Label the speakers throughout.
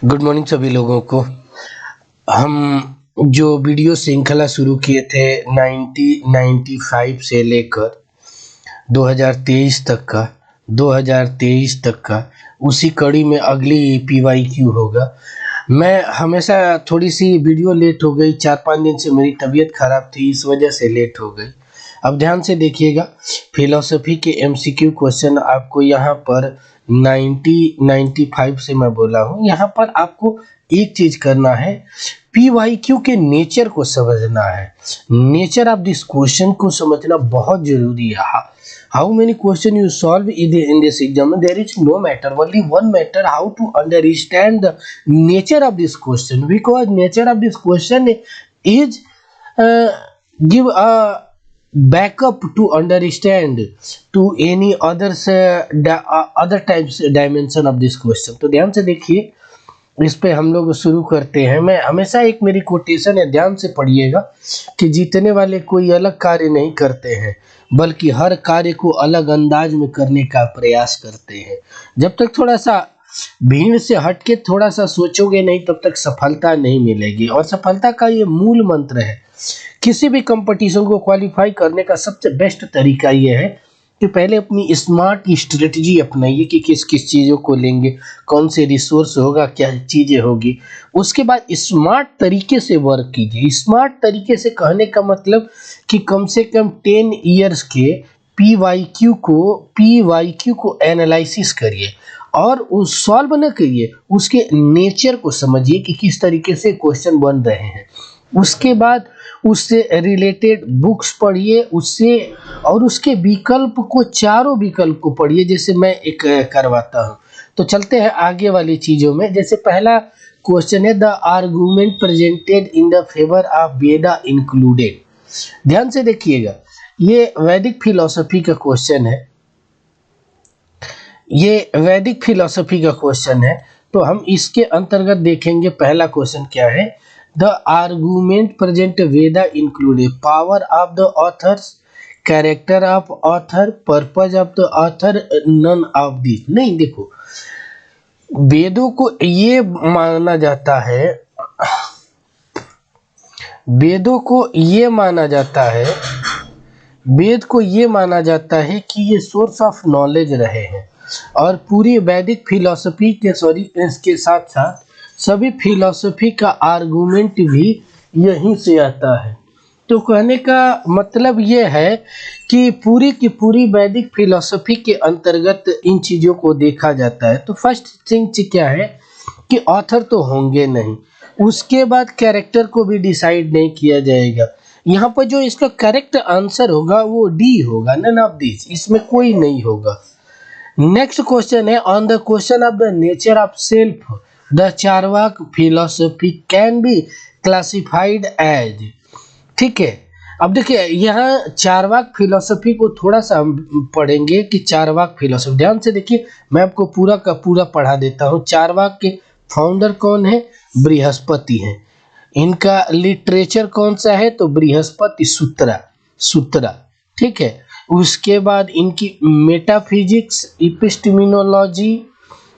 Speaker 1: Good morning सभी लोगों को। हम जो वीडियो श्रृंखला शुरू किए थे 1995 से लेकर 2023 तक का उसी कड़ी में अगली PYQ होगा। मैं हमेशा थोड़ी सी वीडियो लेट हो गई, 4-5 दिन से मेरी तबीयत खराब थी, इस वजह से लेट हो गई। अब ध्यान से देखिएगा, फिलॉसफी के MCQ क्वेश्चन आपको यहाँ पर 95 से मैं बोला हूँ। यहाँ पर आपको एक चीज करना है, PYQ के नेचर को समझना है। नेचर ऑफ दिस क्वेश्चन को समझना बहुत जरूरी है। How many question you solve in this exam? There is no matter, only one matter, how to understand the nature of this question, because nature of this question is give a backup to understand to any other types dimension of this question। तो ध्यान से देखिए, इस पे हम लोग शुरू करते हैं। मैं हमेशा एक मेरी कोटेशन है, ध्यान से पढ़िएगा कि जीतने वाले कोई अलग कार्य नहीं करते हैं, बल्कि हर कार्य को अलग अंदाज में करने का प्रयास करते हैं। जब तक थोड़ा सा भीड़ से हटके थोड़ा सा सोचोगे नहीं, तब तक सफलता नहीं मिलेगी। और सफलता का ये मूल मंत्र है। किसी भी कंपटीशन को क्वालिफाई करने का सबसे बेस्ट तरीका ये है कि पहले अपनी स्मार्ट स्ट्रेटजी अपनाइए कि किस किस चीज़ों को लेंगे, कौन से रिसोर्स होगा, क्या चीज़ें होगी। उसके बाद स्मार्ट तरीके से वर्क कीजिए। स्मार्ट तरीके से कहने का मतलब कि कम से कम 10 इयर्स के PYQ को एनालिसिस करिए और उस सॉल्व न करिए, उसके नेचर को समझिए कि किस तरीके से क्वेश्चन बन रहे हैं। उसके बाद उससे रिलेटेड बुक्स पढ़िए, उससे और उसके विकल्प को, चारों विकल्प को पढ़िए, जैसे मैं एक करवाता हूँ। तो चलते हैं आगे वाली चीज़ों में। जैसे पहला क्वेश्चन है, the argument presented in the favour of Veda included. ध्यान से देखिएगा, ये वैदिक फिलॉसफी का क्वेश्चन है। ये वैदिक फिलॉसफी का क्वेश्चन है, तो हम इसके अंतर्गत देखेंगे। पहला क्वेश्चन क्या है, the argument present Veda included power of the authors, character of author, purpose of the author, none of this. नहीं, देखो, वेदों को ये माना जाता है, वेदों को ये माना जाता है, वेद को ये माना जाता है कि ये सोर्स ऑफ नॉलेज रहे हैं। और पूरी वैदिक फिलॉसफी के इसके साथ साथ सभी फिलॉसफी का आर्गुमेंट भी यहीं से आता है। तो कहने का मतलब ये है कि पूरी की पूरी वैदिक फिलॉसफी के अंतर्गत इन चीज़ों को देखा जाता है। तो फर्स्ट थिंग क्या है कि ऑथर तो होंगे नहीं, उसके बाद कैरेक्टर को भी डिसाइड नहीं किया जाएगा। यहाँ पर जो इसका करेक्ट आंसर होगा वो डी होगा, नन ऑफ दिस, इसमें कोई नहीं होगा। नेक्स्ट क्वेश्चन है, on the question of the nature of self the Charvaka philosophy can be classified as. ठीक है, अब देखिए यहाँ चारवाक फिलॉसफी को थोड़ा सा हम पढ़ेंगे कि चारवाक फिलॉसफी, ध्यान से देखिए, मैं आपको पूरा का पूरा पढ़ा देता हूँ। चारवाक के फाउंडर कौन है? बृहस्पति हैं। इनका लिटरेचर कौन सा है? तो बृहस्पति सूत्रा। ठीक है, उसके बाद इनकी मेटाफिजिक्स, इपिस्टेमिनोलॉजी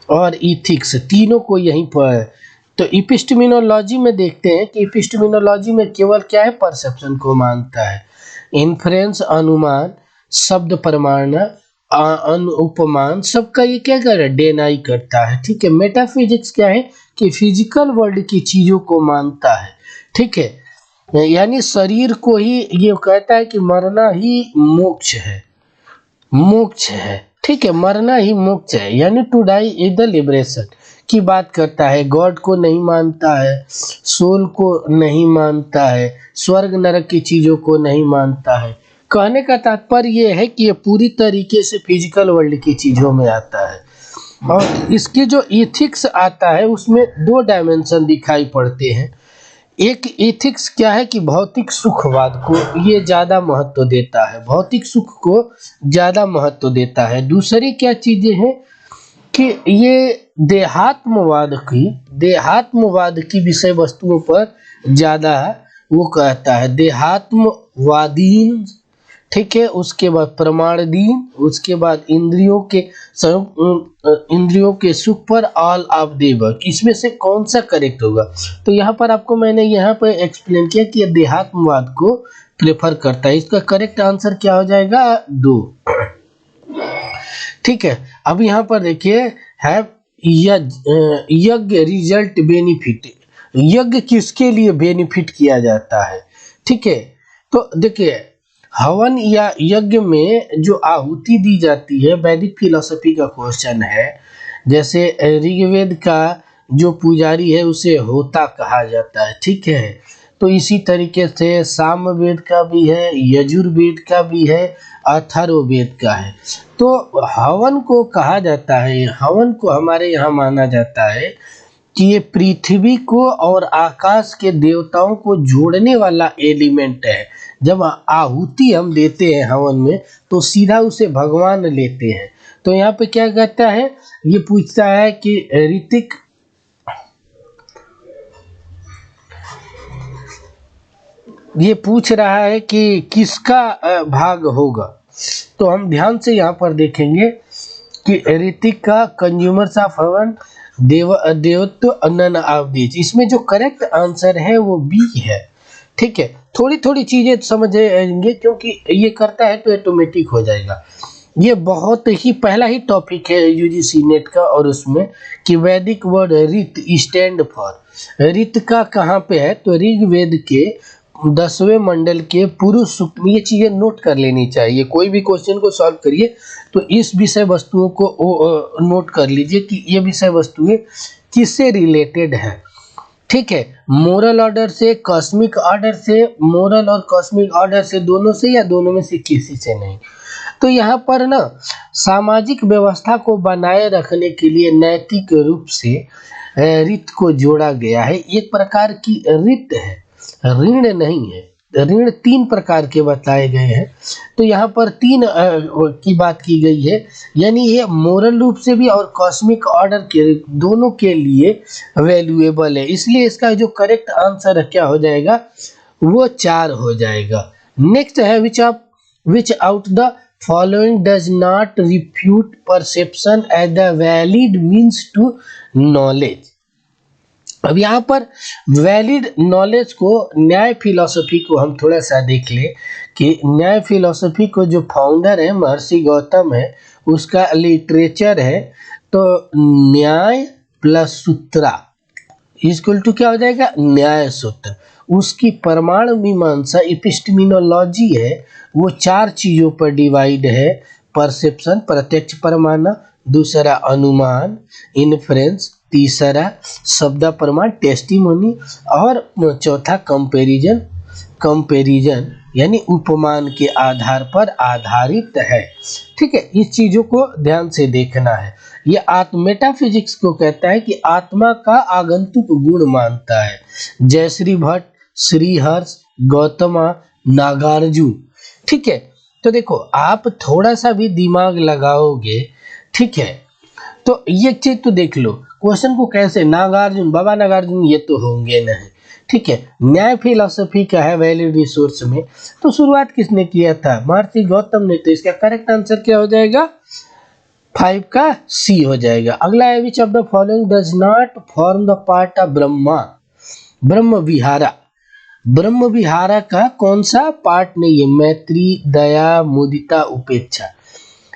Speaker 1: और इथिक्स, तीनों को यहीं पर। तो इपिस्टेमिनोलॉजी में देखते हैं कि इपिस्टेमिनोलॉजी में केवल क्या है? परसेप्शन को मानता है। इन्फ्रेंस, अनुमान, शब्द प्रमाण, उपमान, सबका ये क्या कर रहा है? डेनाई करता है। ठीक है, मेटाफिजिक्स क्या है कि फिजिकल वर्ल्ड की चीज़ों को मानता है। ठीक है, यानी शरीर को ही ये कहता है कि मरना ही मोक्ष है। ठीक है, मरना ही मोक्ष है, यानी to die is the liberation की बात करता है। गॉड को नहीं मानता है, सोल को नहीं मानता है, स्वर्ग नरक की चीज़ों को नहीं मानता है। कहने का तात्पर्य ये है कि ये पूरी तरीके से फिजिकल वर्ल्ड की चीज़ों में आता है। और इसके जो इथिक्स आता है उसमें 2 डायमेंशन दिखाई पड़ते हैं। एक एथिक्स क्या है कि भौतिक सुखवाद को ये ज़्यादा महत्व देता है, भौतिक सुख को ज़्यादा महत्व देता है। दूसरी क्या चीज़ें हैं कि ये देहात्मवाद की विषय वस्तुओं पर ज़्यादा वो कहता है, देहात्मवादीन। ठीक है, उसके बाद प्रमाणदीन, उसके बाद इंद्रियों के सुख पर ऑल ऑफ देव, इसमें से कौन सा करेक्ट होगा? तो यहाँ पर आपको मैंने यहाँ पर एक्सप्लेन किया कि देहात्मवाद को प्रेफर करता है। इसका करेक्ट आंसर क्या हो जाएगा? 2। ठीक है, अब यहाँ पर देखिए है यज्ञ रिजल्ट बेनिफिट, यज्ञ किसके लिए बेनिफिट किया जाता है? ठीक है, तो देखिए हवन या यज्ञ में जो आहुति दी जाती है, वैदिक फिलॉसफी का क्वेश्चन है। जैसे ऋग्वेद का जो पुजारी है उसे होता कहा जाता है, ठीक है। तो इसी तरीके से सामवेद का भी है, यजुर्वेद का भी है, अथर्ववेद का है। तो हवन को कहा जाता है, हवन को हमारे यहाँ माना जाता है कि ये पृथ्वी को और आकाश के देवताओं को जोड़ने वाला एलिमेंट है। जब आहुति हम देते हैं हवन में तो सीधा उसे भगवान लेते हैं। तो यहाँ पे क्या कहता है, ये पूछता है कि ऋतिक ये पूछ रहा है कि किसका भाग होगा। तो हम ध्यान से यहाँ पर देखेंगे कि ऋतिक का, कंज्यूमर्स ऑफ हवन, देवत्व, नन ऑफ दीज। इसमें जो करेक्ट आंसर है वो बी है। ठीक है, थोड़ी थोड़ी चीजें समझेंगे क्योंकि ये करता है तो ऑटोमेटिक हो जाएगा। ये बहुत ही पहला ही टॉपिक है यूजीसी नेट का, और उसमें कि वैदिक वर्ड ऋत स्टैंड फॉर, ऋत का कहाँ पे है? तो ऋग्वेद के 10वें मंडल के पुरुष सूक्त में। ये चीजें नोट कर लेनी चाहिए। कोई भी क्वेश्चन को सॉल्व करिए तो इस विषय वस्तुओं को नोट कर लीजिए कि ये विषय वस्तुएं किससे रिलेटेड है। ठीक है, मोरल ऑर्डर से, कॉस्मिक ऑर्डर से, मोरल और कॉस्मिक ऑर्डर से, दोनों से या दोनों में से किसी से नहीं। तो यहाँ पर ना सामाजिक व्यवस्था को बनाए रखने के लिए नैतिक रूप से रीत को जोड़ा गया है। एक प्रकार की रीत है, ऋण नहीं है। ऋण 3 प्रकार के बताए गए हैं। तो यहाँ पर 3 की बात की गई है, यानी ये मोरल रूप से भी और कॉस्मिक ऑर्डर के दोनों के लिए वैल्यूएबल है। इसलिए इसका जो करेक्ट आंसर क्या हो जाएगा? वो 4 हो जाएगा। नेक्स्ट है which out the following does not refute perception as the valid means to knowledge. अब यहाँ पर वैलिड नॉलेज को, न्याय फिलॉसफी को हम थोड़ा सा देख ले कि न्याय फिलॉसफी को जो फाउंडर है महर्षि गौतम है, उसका लिटरेचर है। तो न्याय प्लस सूत्रा इक्वल टू क्या हो जाएगा? न्याय सूत्र। उसकी परमाणु मीमांसा एपिस्टेमिनोलॉजी है, वो 4 चीजों पर डिवाइड है। परसेप्शन, प्रत्यक्ष परमाणु, दूसरा अनुमान, इन्फ्रेंस, तीसरा शब्द प्रमाण, टेस्टिमोनी, और चौथा कंपैरिजन यानी उपमान के आधार पर आधारित है। ठीक है, इस चीजों को ध्यान से देखना है। ये मेटाफिजिक्स को कहता है कि आत्मा का आगंतुक गुण मानता है। जयश्री भट्ट, श्रीहर्ष, गौतमा, नागार्जुन। ठीक है, तो देखो आप थोड़ा सा भी दिमाग लगाओगे, ठीक है, तो ये चीज तो देख लो क्वेश्चन को कैसे, नागार्जुन, बाबा नागार्जुन ये तो होंगे नहीं। ठीक है, न्याय फिलॉसफी का है वैलिड रिसोर्स में, तो शुरुआत किसने किया था? महर्षि गौतम ने। तो इसका करेक्ट आंसर क्या हो जाएगा? 5 का सी हो जाएगा। अगला है which of the following does not form the part of Brahma, ब्रह्म विहारा। ब्रह्म विहारा का कौन सा पार्ट नहीं है? मैत्री, दया, मुदिता, उपेक्षा।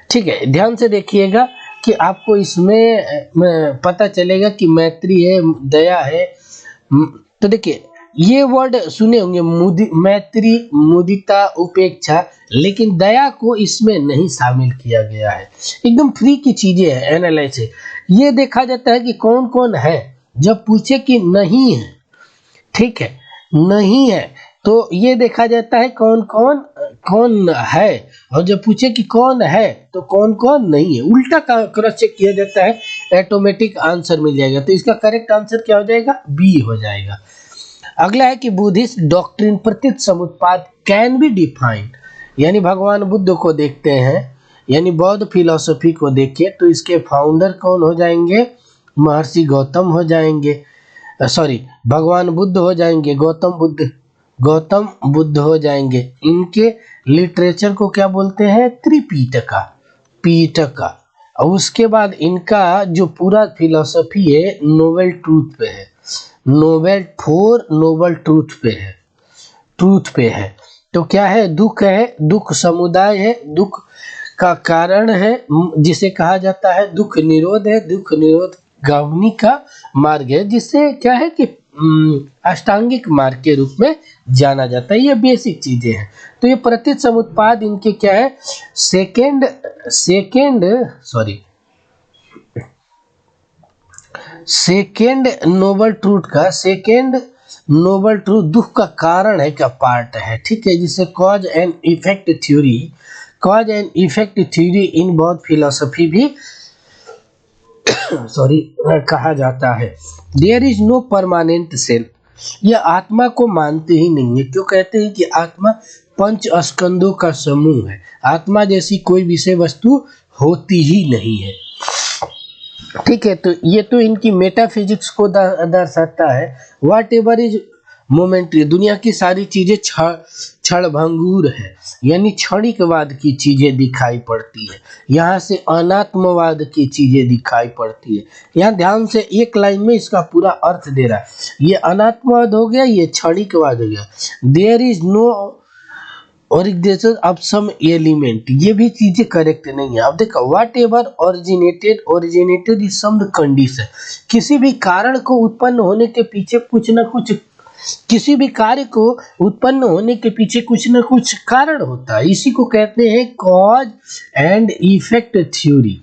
Speaker 1: ठीक है, ध्यान से देखिएगा कि आपको इसमें पता चलेगा कि मैत्री है, दया है। तो देखिए ये वर्ड सुने होंगे, मैत्री, मुदिता, उपेक्षा, लेकिन दया को इसमें नहीं शामिल किया गया है। एकदम फ्री की चीजें हैं, एनालाइसिस। ये देखा जाता है कि कौन कौन है। जब पूछे कि नहीं है, ठीक है, नहीं है, तो ये देखा जाता है कौन कौन है, और जब पूछे कि कौन है तो कौन कौन नहीं है। उल्टा का क्रॉस चेक किया जाता है, ऑटोमेटिक आंसर मिल जाएगा। तो इसका करेक्ट आंसर क्या हो जाएगा? बी हो जाएगा। अगला है कि बुद्धिस्ट डॉक्ट्रिन प्रतीत समुत्पाद कैन बी डिफाइंड, यानी भगवान बुद्ध को देखते हैं, यानी बौद्ध फिलॉसफी को देखें तो इसके फाउंडर कौन हो जाएंगे? महर्षि गौतम हो जाएंगे, सॉरी भगवान बुद्ध हो जाएंगे, गौतम बुद्ध हो जाएंगे। इनके लिटरेचर को क्या बोलते हैं? त्रिपिटका, पीटका। और उसके बाद इनका जो पूरा फिलॉसफी है नोबल ट्रूथ पे है, नोबल ट्रूथ पे है, ट्रूथ पे है। तो क्या है? दुख है, दुख समुदाय है, दुख का कारण है, जिसे कहा जाता है दुख निरोध है, दुख निरोध गावनी का मार्ग है, जिससे क्या है कि अष्टांगिक मार्ग के रूप में जाना जाता है। ये बेसिक चीजें हैं। तो ये प्रतीत समुत्पाद इनके क्या है? सेकेंड नोबल ट्रूथ दुख का कारण है का पार्ट है, ठीक है, जिसे cause and effect theory in Bauddha philosophy भी कहा जाता है। There is no permanent self, यह आत्मा को मानते ही नहीं है। क्यों कहते हैं कि आत्मा पंच स्कंदों का समूह है, आत्मा जैसी कोई विषय वस्तु होती ही नहीं है, ठीक है। तो ये तो इनकी मेटाफिजिक्स को दर्शाता है। व्हाट एवर इज मोमेंटरी, दुनिया की सारी चीजें क्षण भंगुर है, यानी क्षणिकवाद की चीजें दिखाई पड़ती है। यहाँ से अनात्मवाद की चीजें दिखाई पड़ती है। यहाँ ध्यान से एक लाइन में इसका पूरा अर्थ दे रहा है। ये अनात्मवाद हो गया, ये क्षणिकवाद हो गया। There is no origination of some element, ये भी चीजें करेक्ट नहीं है। अब देखो, whatever originated is some condition, किसी भी कारण को उत्पन्न होने के पीछे कुछ न कुछ, किसी भी कार्य को उत्पन्न होने के पीछे कुछ न कुछ कारण होता है। इसी को कहते हैं कॉज एंड इफेक्ट थ्योरी,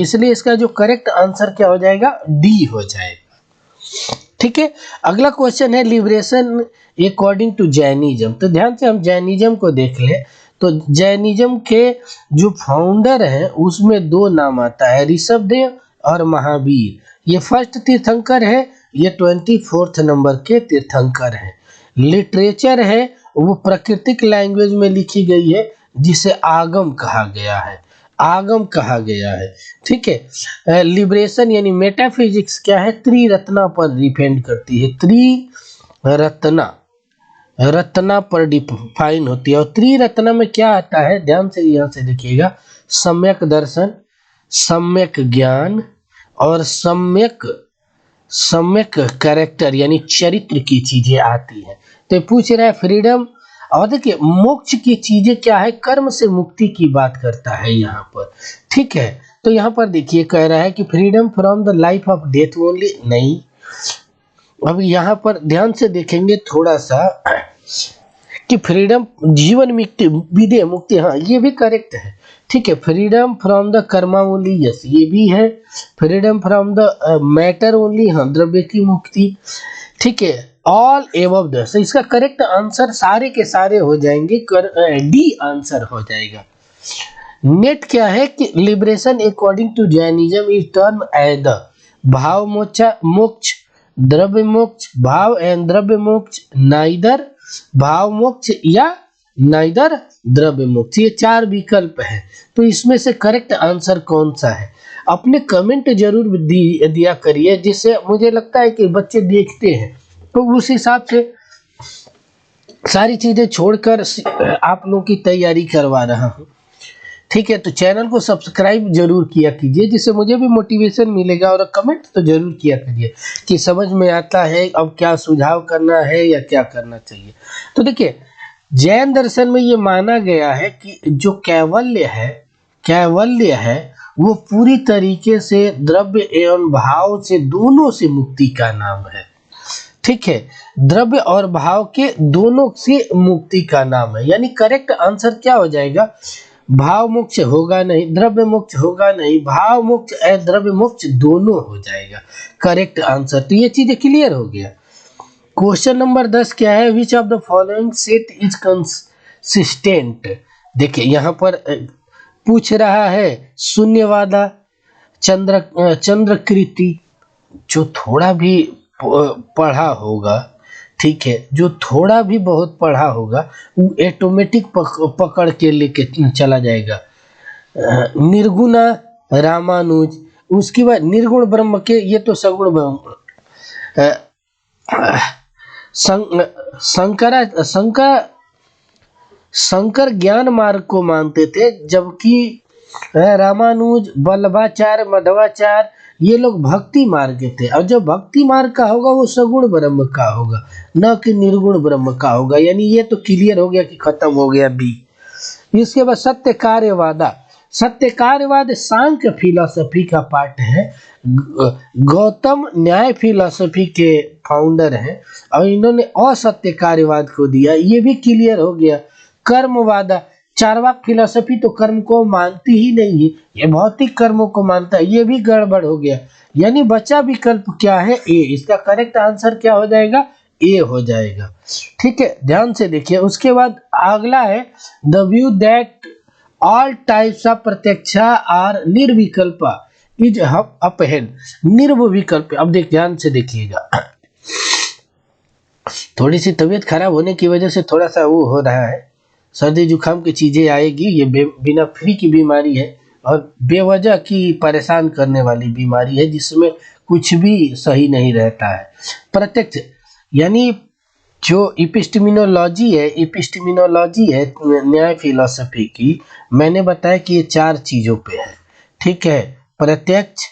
Speaker 1: इसलिए इसका जो करेक्ट आंसर क्या हो जाएगा? डी हो जाएगा, ठीक है। अगला क्वेश्चन है लिबरेशन अकॉर्डिंग टू जैनिज्म। तो ध्यान से हम जैनिज्म को देख ले, तो जैनिज्म के जो फाउंडर हैं उसमें दो नाम आता है, ऋषभदेव और महावीर। ये फर्स्ट तीर्थंकर है, ये 24 नंबर के तीर्थंकर हैं। लिटरेचर है वो प्राकृतिक लैंग्वेज में लिखी गई है, जिसे आगम कहा गया है, ठीक है। लिबरेशन यानी मेटाफिजिक्स क्या है? त्रिरत्ना पर डिपेंड करती है, रत्ना पर डिफाइन होती है। और त्रिरत्ना में क्या आता है? ध्यान से यहाँ से देखिएगा, सम्यक दर्शन, सम्यक ज्ञान और सम्यक कैरेक्टर यानी चरित्र की चीजें आती है। तो पूछ रहा है फ्रीडम, और देखिए मोक्ष की चीजें क्या है? कर्म से मुक्ति की बात करता है यहाँ पर, ठीक है। तो यहाँ पर देखिए कह रहा है कि freedom from the life of death only, नहीं। अब यहाँ पर ध्यान से देखेंगे थोड़ा सा कि फ्रीडम जीवन मुक्ति, विदेह मुक्ति, हाँ ये भी करेक्ट है, ठीक है। Freedom from the Karma only, yes ये भी है। Freedom from the matter only, हाँ द्रव्य की मुक्ति, ठीक है। ऑल एबव द, तो इसका करेक्ट आंसर सारे के सारे हो जाएंगे, डी आंसर हो जाएगा। नेट क्या है कि liberation according to Jainism is term as the bhava moksha, द्रव्य मोक्ष, भाव एंड द्रव्य मोक्ष, नाइदर भाव मोक्ष या नाइदर द्रव्य मोक्ष। ये चार विकल्प है, तो इसमें से करेक्ट आंसर कौन सा है? अपने कमेंट जरूर दिया करिए, जिससे मुझे लगता है कि बच्चे देखते हैं, तो उस हिसाब से सारी चीजें छोड़कर आप लोगों की तैयारी करवा रहा हूँ, ठीक है। तो चैनल को सब्सक्राइब जरूर किया कीजिए, जिससे मुझे भी मोटिवेशन मिलेगा। और कमेंट तो जरूर किया करिए कि समझ में आता है, अब क्या सुझाव करना है या क्या करना चाहिए। तो देखिए जैन दर्शन में ये माना गया है कि जो कैवल्य है वो पूरी तरीके से द्रव्य एवं भाव से दोनों से मुक्ति का नाम है, ठीक है। द्रव्य और भाव के दोनों से मुक्ति का नाम है, यानी करेक्ट आंसर क्या हो जाएगा? भाव मोक्ष होगा नहीं, द्रव्य मोक्ष होगा नहीं, भाव मोक्ष और द्रव्य मोक्ष दोनों हो जाएगा करेक्ट आंसर। तो ये चीजें क्लियर हो गया। क्वेश्चन नंबर 10 क्या है? Which of the following set is consistent. देखिए यहाँ पर पूछ रहा है शून्यवादा, चंद्रकृति, जो थोड़ा भी पढ़ा होगा, ठीक है, जो थोड़ा भी बहुत पढ़ा होगा वो ऑटोमेटिक पकड़ के लेके चला जाएगा। निर्गुणा रामानुज, उसके बाद निर्गुण ब्रह्म के, ये तो सगुण ब्रह्म, शंकर ज्ञान मार्ग को मानते थे, जबकि रामानुज, वल्लभाचार्य, मध्वाचार्य ये लोग भक्ति मार्ग के थे। और जो भक्ति मार्ग का होगा वो सगुण ब्रह्म का होगा, न कि निर्गुण ब्रह्म का होगा। यानी ये तो क्लियर हो गया कि खत्म हो गया बी। इसके बाद सत्य कार्यवादा। सत्य कार्यवाद सांख्य फिलॉसफी का पार्ट है। गौतम न्याय फिलॉसफी के फाउंडर हैं और इन्होंने असत्य कार्यवाद को दिया, ये भी क्लियर हो गया। कर्मवादा, चार्वाक फिलॉसफी तो कर्म को मानती ही नहीं है, ये भौतिक कर्मों को मानता है, ये भी गड़बड़ हो गया। यानी बचा विकल्प क्या है? ए। इसका करेक्ट आंसर क्या हो जाएगा? ए हो जाएगा। ठीक है, ध्यान से देखिए। उसके बाद अगला है the view that all types of pratyaksha are nirvikalpa is upheld. निर्विकल्प, अब देख ध्यान से देखिएगा। थोड़ी सी तबीयत खराब होने की वजह से थोड़ा सा वो हो रहा है, सर्दी जुकाम की चीजें आएगी। ये बिना फ्री की बीमारी है और बेवजह की परेशान करने वाली बीमारी है, जिसमें कुछ भी सही नहीं रहता है। प्रत्यक्ष यानी जो इपिस्टेमिनोलॉजी है न्याय फिलॉसफी की, मैंने बताया कि ये 4 चीजों पे है। ठीक है, प्रत्यक्ष,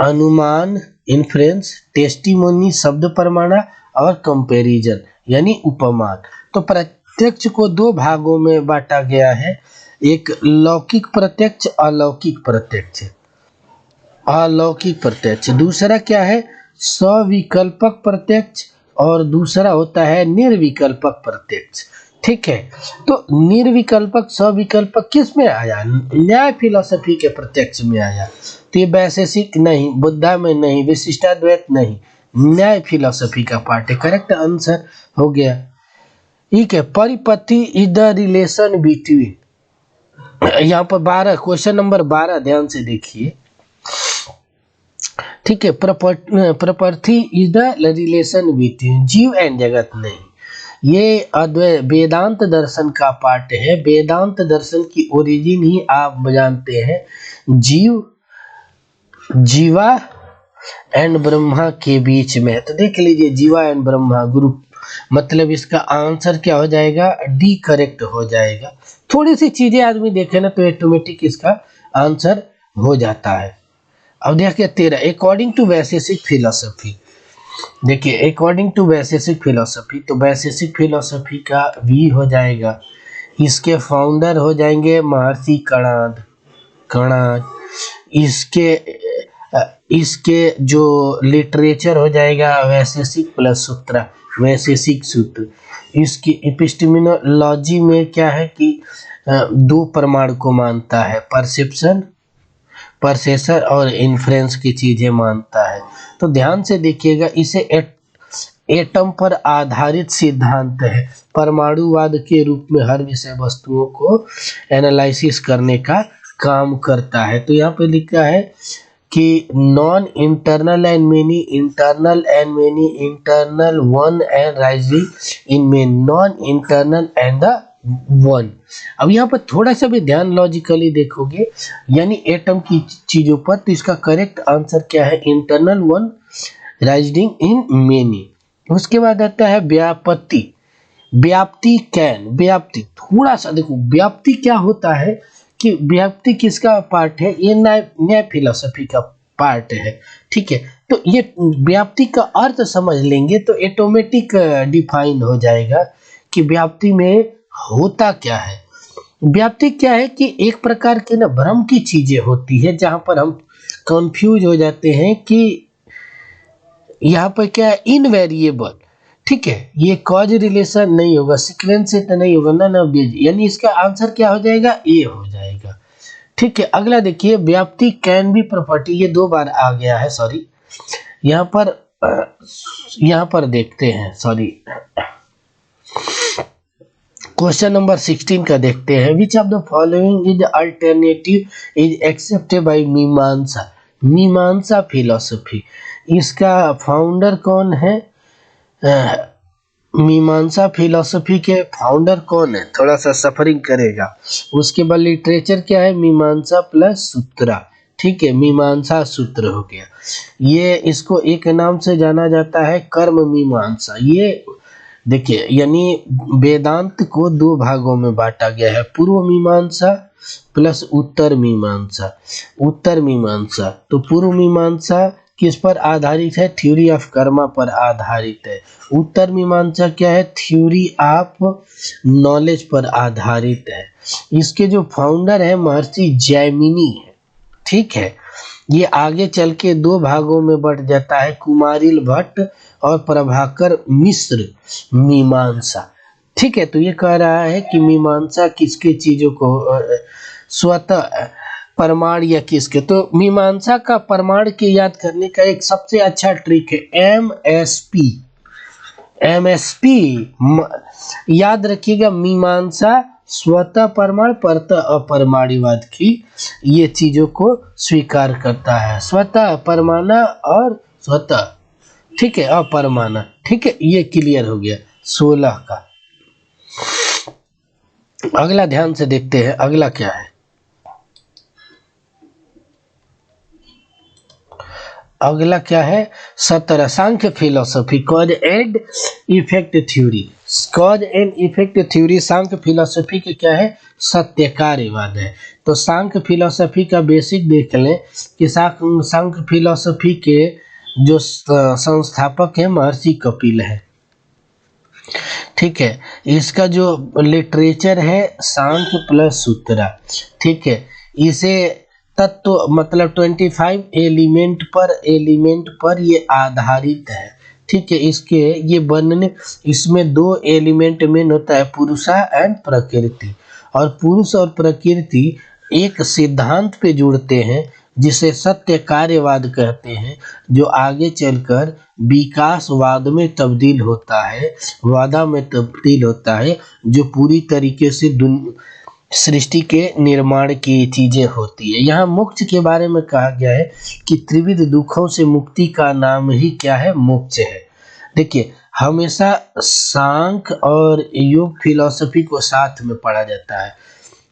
Speaker 1: अनुमान इन्फ्रेंस, टेस्टिमोनी शब्द प्रमाण और कंपैरिजन यानी उपमान। तो प्रत्यक्ष को 2 भागों में बांटा गया है, एक लौकिक प्रत्यक्ष, अलौकिक प्रत्यक्ष। अलौकिक प्रत्यक्ष दूसरा क्या है? सविकल्पक प्रत्यक्ष, और दूसरा होता है निर्विकल्पक प्रत्यक्ष। ठीक है, तो निर्विकल्पक सविकल्पक किस में आया? न्याय फिलॉसफी के प्रत्यक्ष में आया। तो ये वैशेषिक नहीं, बुद्धा में नहीं, विशिष्टाद्वैत नहीं, न्याय फिलॉसफी का पार्ट है। करेक्ट आंसर हो गया। ठीक है, परिपथि इज द रिलेशन बिटवीन, यहाँ पर 12 क्वेश्चन नंबर 12 ध्यान से देखिए। ठीक है, प्रपर्थी इज द रिलेशन बिटवीन जीव एंड जगत नहीं, ये अद्वैत वेदांत दर्शन का पार्ट है। वेदांत दर्शन की ओरिजिन ही आप जानते हैं, जीवा एंड ब्रह्मा के बीच में। तो देख लीजिए, जीवा एंड ब्रह्मा ग्रुप, मतलब इसका आंसर क्या हो जाएगा? डी करेक्ट हो जाएगा। थोड़ी सी चीजें आदमी देखे ना तो ऑटोमेटिक इसका आंसर हो जाता है। अब देखिए 13, अकॉर्डिंग टू वैशेषिक फिलॉसफी। देखिए अकॉर्डिंग टू वैशेषिक फिलॉसफी, तो वैशेषिक फिलॉसफी का वी हो जाएगा। इसके फाउंडर हो जाएंगे महर्षि कणाद। इसके जो लिटरेचर हो जाएगा वैशेषिक प्लस सूत्र, वैशेषिक सूत्र। इसकी एपिस्टेमिनोलॉजी में क्या है कि 2 प्रमाण को मानता है, परसेप्शन, परसेसर और इन्फ्रेंस की चीजें मानता है। तो ध्यान से देखिएगा, इसे एटम पर आधारित सिद्धांत है, परमाणुवाद के रूप में हर विषय वस्तुओं को एनालिसिस करने का काम करता है। तो यहाँ पे लिखा है कि non internal and many, internal and many, internal one and rising in main, non internal and the one. अब यहाँ पर थोड़ा सा भी ध्यान लॉजिकली देखोगे, यानी एटम की चीजों पर, तो इसका करेक्ट आंसर क्या है? Internal one rising in many. उसके बाद आता है व्यापत्ति, व्याप्ति। थोड़ा सा देखो व्याप्ति क्या होता है कि व्याप्ति किसका पार्ट है? ये न्याय फिलॉसफी का पार्ट है। ठीक है, तो ये व्याप्ति का अर्थ समझ लेंगे तो ऑटोमेटिक डिफाइन हो जाएगा कि व्याप्ति में होता क्या है। व्याप्ति क्या है कि एक प्रकार की ना भ्रम की चीजें होती है, जहां पर हम कंफ्यूज हो जाते हैं कि यहाँ पर क्या है? इनवेरिएबल। ठीक है, ये कॉज रिलेशन नहीं होगा, सीक्वेंस से तो नहीं होगा ना, यानी इसका आंसर क्या हो जाएगा? ए हो जाएगा। ठीक है, अगला देखिए, व्याप्ति कैन बी प्रॉपर्टी, ये 2 बार आ गया है, सॉरी। यहाँ पर देखते हैं, सॉरी, क्वेश्चन नंबर 16 का देखते हैं। Which of the following is alternative is accepted by मीमांसा फिलॉसफी। इसका फाउंडर कौन है? मीमांसा फिलॉसफी के फाउंडर कौन है? थोड़ा सा सफरिंग करेगा। उसके बाद लिटरेचर क्या है? मीमांसा प्लस सूत्रा। ठीक है, मीमांसा सूत्र हो गया। ये इसको एक नाम से जाना जाता है कर्म मीमांसा। ये देखिए यानी वेदांत को दो भागों में बांटा गया है, पूर्व मीमांसा प्लस उत्तर मीमांसा। उत्तर मीमांसा तो पूर्व मीमांसा किस पर आधारित है, थ्योरी ऑफ कर्मा पर आधारित है। उत्तर मीमांसा क्या है, थ्योरी ऑफ नॉलेज पर आधारित है। इसके जो फाउंडर है महर्षि जैमिनी है, ठीक है। ये आगे चल के दो भागों में बट जाता है, कुमारिल भट्ट और प्रभाकर मिश्र मीमांसा, ठीक है। तो ये कह रहा है कि मीमांसा किसके चीजों को स्वतः प्रमाण या किसके, तो मीमांसा का प्रमाण के याद करने का एक सबसे अच्छा ट्रिक है एमएसपी। एमएसपी याद रखिएगा, मीमांसा स्वतः प्रमाण परतः अप्रमाणीवाद की ये चीजों को स्वीकार करता है, स्वतः परमाना और स्वतः, ठीक है, अपरमाना, ठीक है। ये क्लियर हो गया 16 का। अगला ध्यान से देखते हैं, अगला क्या है। अगला क्या है, 17 Samkhya philosophy, cause and effect theory. Cause and effect theory Samkhya philosophy के क्या है, सत्य कार्यवाद है। तो सांख्य फिलोसफी का बेसिक देख लें कि सांख्य फिलोसफी के जो संस्थापक है महर्षि कपिल है, ठीक है। इसका जो लिटरेचर है सांख्य प्लस सूत्रा, ठीक है। इसे तत्व मतलब 25 एलिमेंट पर ये आधारित है, ठीक है। इसके ये बनने, इसमें दो एलिमेंट मेन होता है, पुरुषा एंड प्रकृति, और पुरुष और प्रकृति एक सिद्धांत पे जुड़ते हैं जिसे सत्य कार्यवाद कहते हैं, जो आगे चलकर विकासवाद में तब्दील होता है, वादा में तब्दील होता है, जो पूरी तरीके से सृष्टि के निर्माण की चीजें होती है। यहाँ मोक्ष के बारे में कहा गया है कि त्रिविध दुखों से मुक्ति का नाम ही क्या है, मोक्ष है। देखिए हमेशा सांख्य और योग फिलॉसफी को साथ में पढ़ा जाता है।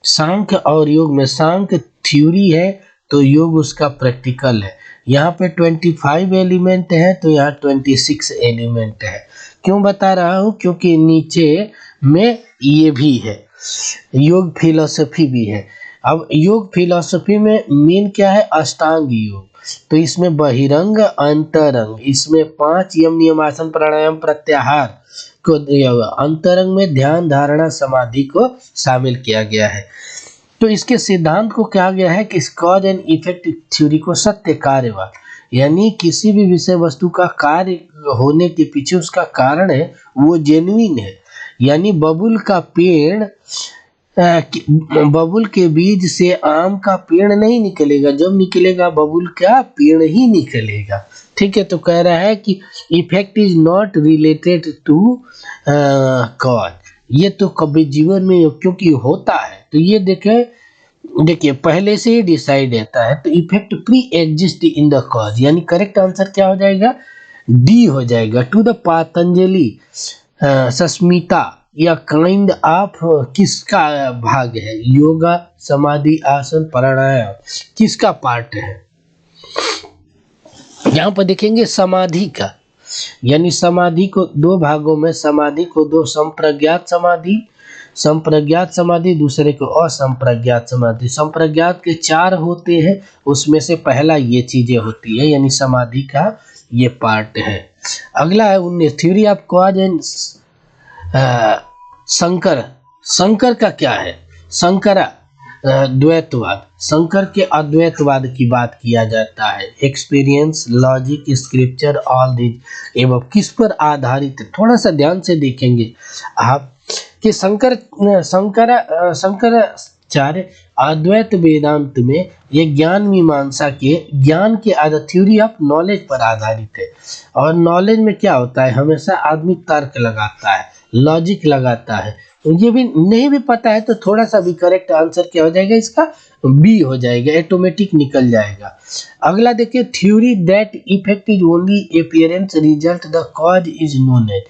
Speaker 1: सांख्य और योग में सांख्य थ्योरी है तो योग उसका प्रैक्टिकल है। यहाँ पे 25 एलिमेंट है तो यहाँ 26 एलिमेंट है। क्यों बता रहा हूँ, क्योंकि नीचे में ये भी है, योग फिलॉसफी भी है। अब योग फिलॉसफी में मेन क्या है, अष्टांग योग। तो इसमें बहिरंग अंतरंग, इसमें 5 यम नियम आसन प्राणायाम प्रत्याहार को दिया हुआ, अंतरंग में ध्यान धारणा समाधि को शामिल किया गया है। तो इसके सिद्धांत को कहा गया है कि कॉज एंड इफेक्ट थ्योरी को सत्य कार्यवाद, यानी किसी भी विषय वस्तु का कार्य होने के पीछे उसका कारण है वो जेन्युइन है। यानी बबुल का पेड़, बबुल के बीज से आम का पेड़ नहीं निकलेगा, जब निकलेगा बबुल का पेड़ ही निकलेगा, ठीक है। तो कह रहा है कि effect is not related to cause, ये तो कभी जीवन में क्योंकि होता है। तो ये देखिए पहले से ही डिसाइड रहता है, तो effect pre exist in the cause, यानी करेक्ट आंसर क्या हो जाएगा, डी हो जाएगा। टू द पतंजलि सस्मिता या काइंड ऑफ किसका भाग है, योगा समाधि आसन प्राणायाम किसका पार्ट है। यहाँ पर देखेंगे समाधि का, यानी समाधि को दो भागों में, समाधि को दो, संप्रज्ञात समाधि, संप्रज्ञात समाधि, दूसरे को असंप्रज्ञात समाधि। संप्रज्ञात के 4 होते हैं, उसमें से पहला ये चीजें होती है, यानी समाधि का ये पार्ट है। अगला है 19 theory of cause and Shankar का क्या है, शंकरा द्वैतवाद, शंकर के अद्वैतवाद की बात किया जाता है। Experience, logic, scripture, all this एवं किस पर आधारित है, थोड़ा सा ध्यान से देखेंगे आप कि शंकराचार्य अद्वैत वेदांत में ये ज्ञान मीमांसा के ज्ञान के आधार, थ्योरी ऑफ नॉलेज पर आधारित है। और नॉलेज में क्या होता है, हमेशा आदमी तर्क लगाता है, लॉजिक लगाता है। ये भी नहीं भी पता है तो थोड़ा सा भी करेक्ट आंसर क्या हो जाएगा, इसका बी हो जाएगा, ऑटोमेटिक निकल जाएगा। अगला देखिए, theory that effect is only appearance result the cause is known as.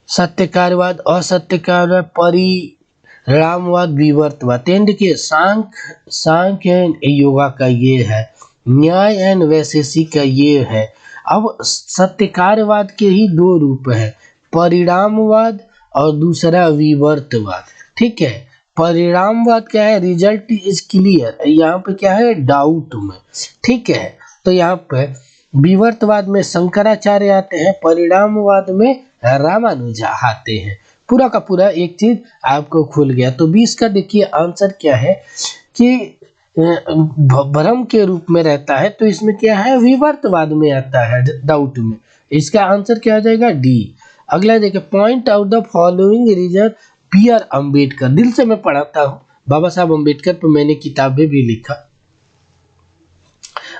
Speaker 1: सत्य कार्यवाद, असत्य कार्यवाद, परिणामवाद, विवर्तवाद। एंड के सांख्य एंड योगा का ये है, न्याय एंड वैशेषिक का ये है। अब सत्य कार्यवाद के ही 2 रूप है, परिणामवाद और दूसरा विवर्तवाद। ठीक है, परिणामवाद क्या है, रिजल्ट इज क्लियर, यहाँ पे क्या है, डाउट में। ठीक है, तो यहाँ पे विवर्तवाद में शंकराचार्य आते हैं, परिणामवाद में रामानुजा आते हैं। पूरा का पूरा एक चीज आपको खुल गया। तो 20 का देखिए आंसर क्या है कि भ्रम के रूप में रहता है, तो इसमें क्या है, विवर्तवाद में आता है, डाउट में। इसका आंसर क्या हो जाएगा, डी। अगला देखिए, point out the following reason B R Ambedkar. दिल से मैं पढ़ाता हूँ, बाबा साहब अम्बेडकर पर मैंने किताबें भी लिखा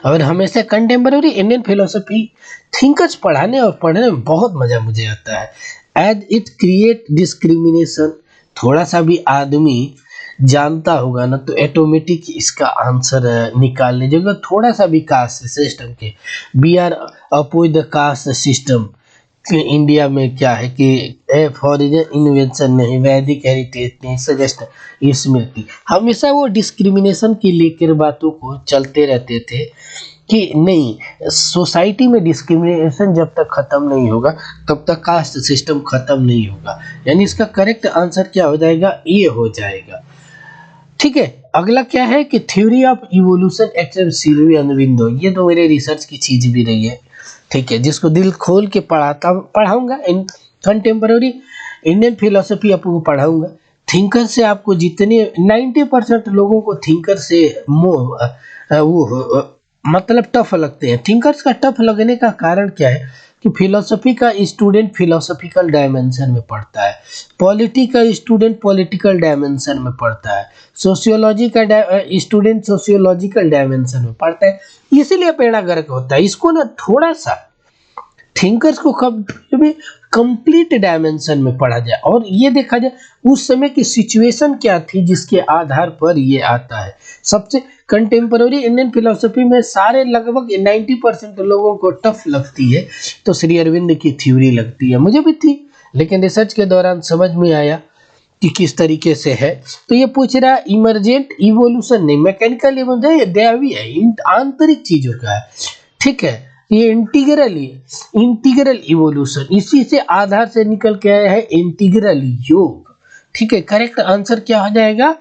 Speaker 1: और हमेशा कंटेम्पररी इंडियन फिलोसफी थिंकर्स पढ़ाने और पढ़ने में बहुत मजा मुझे आता है। एज इट क्रिएट डिस्क्रिमिनेशन, थोड़ा सा भी आदमी जानता होगा ना तो ऑटोमेटिक इसका आंसर निकाल लीजिएगा। थोड़ा सा भी कास्ट सिस्टम के, we are oppose the caste system. India में क्या है कि फॉरिन इन्वेंशन नहीं, वैदिक हेरिटेज नहीं, सजेस्ट स्मृति, हमेशा वो डिस्क्रिमिनेशन की लेकर बातों को चलते रहते थे कि नहीं, सोसाइटी में डिस्क्रिमिनेशन जब तक खत्म नहीं होगा तब तक कास्ट सिस्टम खत्म नहीं होगा। यानी इसका करेक्ट आंसर क्या हो जाएगा, ये हो जाएगा। ठीक है, अगला क्या है कि theory of evolution except Shri Aurobindo. ये तो मेरे रिसर्च की चीज भी रही है। ठीक है, जिसको दिल खोल के पढ़ाऊंगा इन कंटेम्पररी इंडियन फिलोसफी आपको पढ़ाऊंगा। थिंकर से आपको जितने 90% लोगों को थिंकर से मतलब टफ लगते हैं। थिंकर्स का टफ लगने का कारण क्या है कि फिलोसफी का स्टूडेंट फिलोसफिकल डायमेंशन में पढ़ता है, पॉलिटी का स्टूडेंट पॉलिटिकल डायमेंशन में पढ़ता है, सोशियोलॉजी का स्टूडेंट सोशियोलॉजिकल डायमेंशन में पढ़ता है, इसीलिए बेड़ा गर्क होता है। इसको ना थोड़ा सा थिंकर्स को कभी भी कंप्लीट डायमेंशन में पढ़ा जाए और ये देखा जाए उस समय की सिचुएशन क्या थी जिसके आधार पर ये आता है। सबसे कंटेम्पररी इंडियन फिलोसफी में सारे लगभग 90% लोगों को टफ लगती है तो श्री अरविंद की थ्योरी लगती है, मुझे भी थी, लेकिन रिसर्च के दौरान समझ में आया कि किस तरीके से है। तो ये पूछ रहा इमरजेंट इवोल्यूशन नहीं, मैकेनिकल इवोल्यूशन, ये दैवी है, आंतरिक चीजों का है। ठीक है, ये इंटीग्रल इवोल्यूशन, इसी से आधार से निकल के आया है इंटीग्रल योग। ठीक है, करेक्ट आंसर क्या हो जाएगा,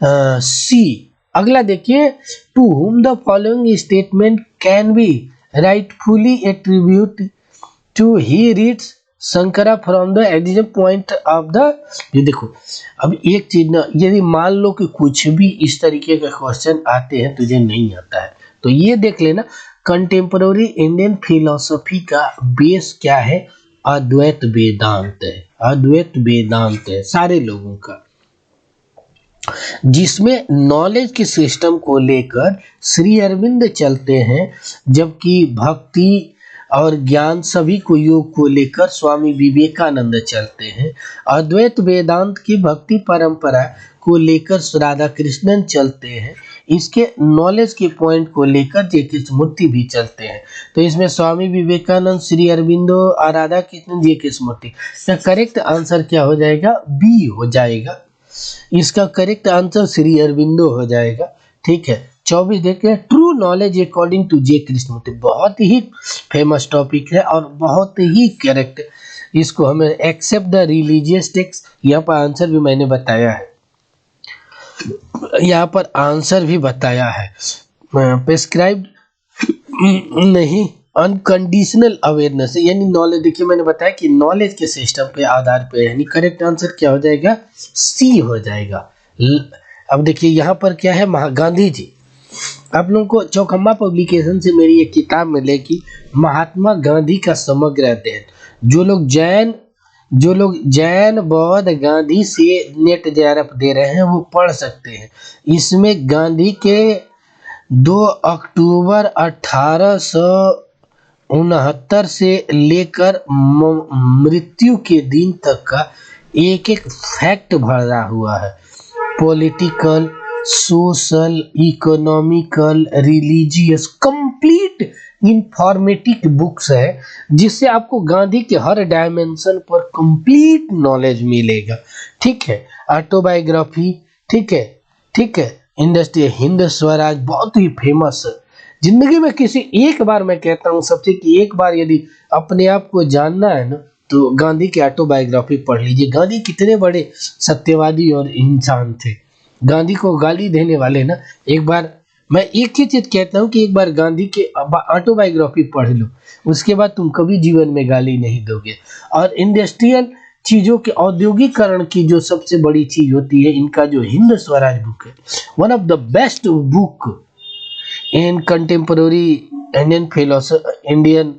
Speaker 1: सी। अगला देखिए, to whom the following statement can be rightfully attribute to he reads Shankara from the exit point of the. ये देखो, अब एक चीज ना, यदि मान लो कि कुछ भी इस तरीके के क्वेश्चन आते हैं तुझे नहीं आता है तो ये देख लेना, कंटेम्पररी इंडियन फिलोसफी का बेस क्या है, अद्वैत वेदांत है। अद्वैत वेदांत है सारे लोगों का, जिसमें नॉलेज के सिस्टम को लेकर श्री अरविंद चलते हैं, जबकि भक्ति और ज्ञान सभी को योग को लेकर स्वामी विवेकानंद चलते हैं। अद्वैत वेदांत की भक्ति परंपरा को लेकर राधा कृष्णन चलते हैं। इसके नॉलेज के पॉइंट को लेकर जे कृष्णमूर्ति भी चलते हैं। तो इसमें स्वामी विवेकानंद, श्री अरविंदो और राधा कृष्णन, जे कृष्णमूर्ति। तो करेक्ट आंसर क्या हो जाएगा, बी हो जाएगा। इसका करेक्ट आंसर श्री अरविंदो हो जाएगा। ठीक है, 24 देखिए, ट्रू नॉलेज अकॉर्डिंग टू जे कृष्णमूर्ति, बहुत ही फेमस टॉपिक है और बहुत ही करेक्ट। इसको हमें एक्सेप्ट द रिलीजियस टेक्स्ट, यहाँ पर आंसर भी मैंने बताया है, यहाँ पर आंसर भी बताया है। प्रेस्क्राइब्ड नहीं, अनकंडीशनल अवेयरनेस, यानी नॉलेज। देखिए मैंने बताया कि नॉलेज के सिस्टम पे आधार पे, यानी करेक्ट आंसर क्या हो जाएगा, सी हो जाएगा। अब देखिए यहाँ पर क्या है, गांधी जी, आप लोगों को चौखम्बा पब्लिकेशन से मेरी एक किताब मिलेगी, महात्मा गांधी का समग्र अध्ययन। जो लोग जैन बौद्ध गांधी से नेट जेआरएफ दे रहे हैं वो पढ़ सकते हैं। इसमें गांधी के 2 अक्टूबर 1869 से लेकर मृत्यु के दिन तक का एक एक फैक्ट भरा हुआ है। Political, social, economical, religious, complete informative books है, जिससे आपको गांधी के हर डायमेंशन पर कंप्लीट नॉलेज मिलेगा। ठीक है, ऑटोबायोग्राफी, ठीक है, इंडस्ट्री, हिंद स्वराज, बहुत ही फेमस है। जिंदगी में किसी एक बार, मैं कहता हूँ सबसे कि एक बार यदि अपने आप को जानना है ना तो गांधी की ऑटोबायोग्राफी पढ़ लीजिए। गांधी कितने बड़े सत्यवादी और इंसान थे। गांधी को गाली देने वाले ना, एक बार मैं एक ही चीज कहता हूँ कि एक बार गांधी के ऑटोबायोग्राफी पढ़ लो, उसके बाद तुम कभी जीवन में गाली नहीं दोगे। और इंडस्ट्रियल चीजों के औद्योगिकरण की जो सबसे बड़ी चीज होती है, इनका जो हिंद स्वराज बुक है, one of the best book in contemporary Indian philosophy, Indian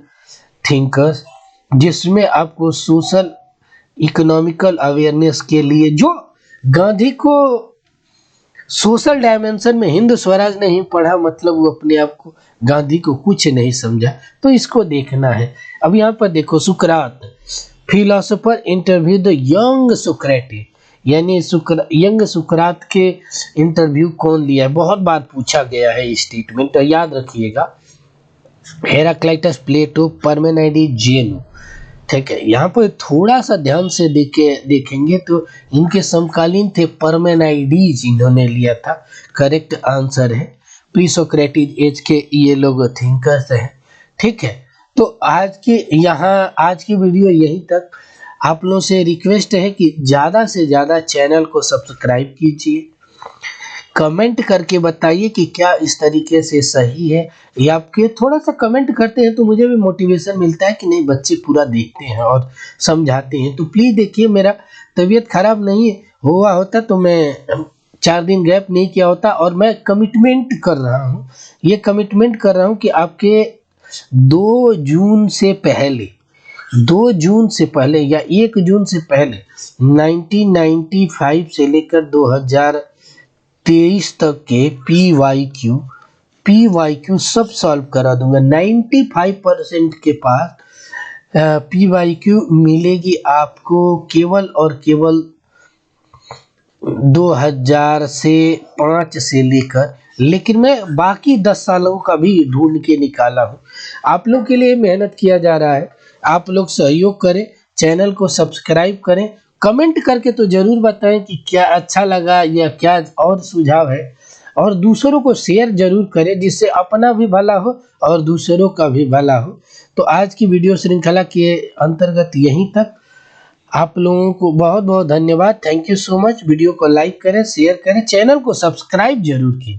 Speaker 1: thinkers, जिसमें आपको सोशल इकोनॉमिकल अवेयरनेस के लिए, जो गांधी को सोशल डायमेंशन में हिंद स्वराज नहीं पढ़ा मतलब वो अपने आप को, गांधी को कुछ नहीं समझा। तो इसको देखना है। अब यहाँ पर देखो, सुकरात फिलोसोफर इंटरव्यू द यंग सुक्रेटिस, यानी यंग सुकरात के इंटरव्यू कौन लिया है, बहुत बार पूछा गया है स्टेटमेंट, याद रखिएगा। हेराक्लाइटस, प्लेटो, पार्मेनाइडिस, जेनो। ठीक है, यहाँ पर थोड़ा सा ध्यान से देखेंगे तो इनके समकालीन थे पार्मेनाइडिस, इन्होंने लिया था। करेक्ट आंसर है प्री सोक्रेटिक एज के ये लोग थिंकर्स हैं। ठीक है, तो आज की वीडियो यहीं तक। आप लोगों से रिक्वेस्ट है कि ज़्यादा से ज़्यादा चैनल को सब्सक्राइब कीजिए, कमेंट करके बताइए कि क्या इस तरीके से सही है, या आपके थोड़ा सा कमेंट करते हैं तो मुझे भी मोटिवेशन मिलता है कि नहीं, बच्चे पूरा देखते हैं और समझाते हैं। तो प्लीज़ देखिए, मेरा तबीयत खराब नहीं हुआ होता तो मैं 4 दिन गैप नहीं किया होता। और मैं कमिटमेंट कर रहा हूँ, ये कमिटमेंट कर रहा हूँ कि आपके 2 जून से पहले, 2 जून से पहले या 1 जून से पहले 1995 से लेकर 2023 तक के पीवाईक्यू सब सॉल्व करा दूंगा। 95% के पास पीवाईक्यू मिलेगी आपको केवल और केवल 2005 से लेकर, लेकिन मैं बाकी 10 सालों का भी ढूंढ के निकाला हूँ। आप लोग के लिए मेहनत किया जा रहा है, आप लोग सहयोग करें, चैनल को सब्सक्राइब करें, कमेंट करके तो जरूर बताएं कि क्या अच्छा लगा या क्या और सुझाव है, और दूसरों को शेयर जरूर करें जिससे अपना भी भला हो और दूसरों का भी भला हो। तो आज की वीडियो श्रृंखला के अंतर्गत यहीं तक। आप लोगों को बहुत बहुत धन्यवाद, thank you so much. Video को लाइक करें, शेयर करें, चैनल को सब्सक्राइब जरूर कीजिए।